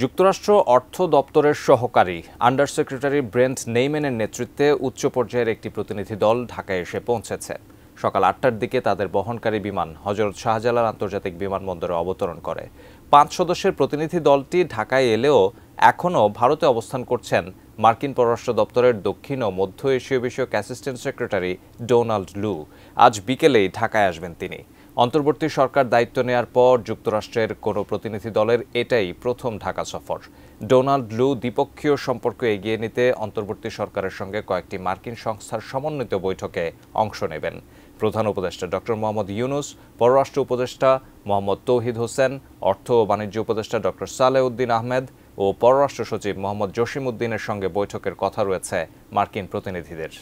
যুক্তরাষ্ট্র অর্থ দপ্তরের সহকারী আন্ডার সেক্রেটারি ব্রেন্ট নেইম্যানের নেতৃত্বে উচ্চ পর্যায়ের একটি প্রতিনিধি দল ঢাকায় এসে পৌঁছেছে। সকাল ৮টার দিকে তাদের বহনকারী বিমান হযরত শাহজালাল আন্তর্জাতিক বিমানবন্দরে অবতরণ করে। ৫ সদস্যের প্রতিনিধি দলটি ঢাকায় এলেও এখনও ভারতে অবস্থান করছেন মার্কিন পররাষ্ট্র দপ্তরের দক্ষিণ ও মধ্য এশীয় বিষয়ক অ্যাসিস্ট্যান্ট সেক্রেটারি ডোনাল্ড লু। আজ বিকেলেই ঢাকায় আসবেন তিনি। অন্তর্বর্তী সরকার দায়িত্ব নেয়ার পর যুক্তরাষ্ট্রের কোনো প্রতিনিধি দলের এটাই প্রথম ঢাকা সফর। ডোনাল্ড লু দ্বিপক্ষীয় সম্পর্ক এগিয়ে নিতে অন্তর্বর্তী সরকারের সঙ্গে কয়েকটি মার্কিন সংস্থার সমন্বিত বৈঠকে অংশ নেবেন। প্রধান উপদেষ্টা ডক্টর মোহাম্মদ ইউনুস, পররাষ্ট্র উপদেষ্টা মোহাম্মদ তৌহিদ হোসেন, অর্থ ও বাণিজ্য উপদেষ্টা ডক্টর সালেউদ্দিন আহমেদ ও পররাষ্ট্র সচিব মোহাম্মদ জসিম উদ্দিনের সঙ্গে বৈঠকের কথা রয়েছে মার্কিন প্রতিনিধিদের।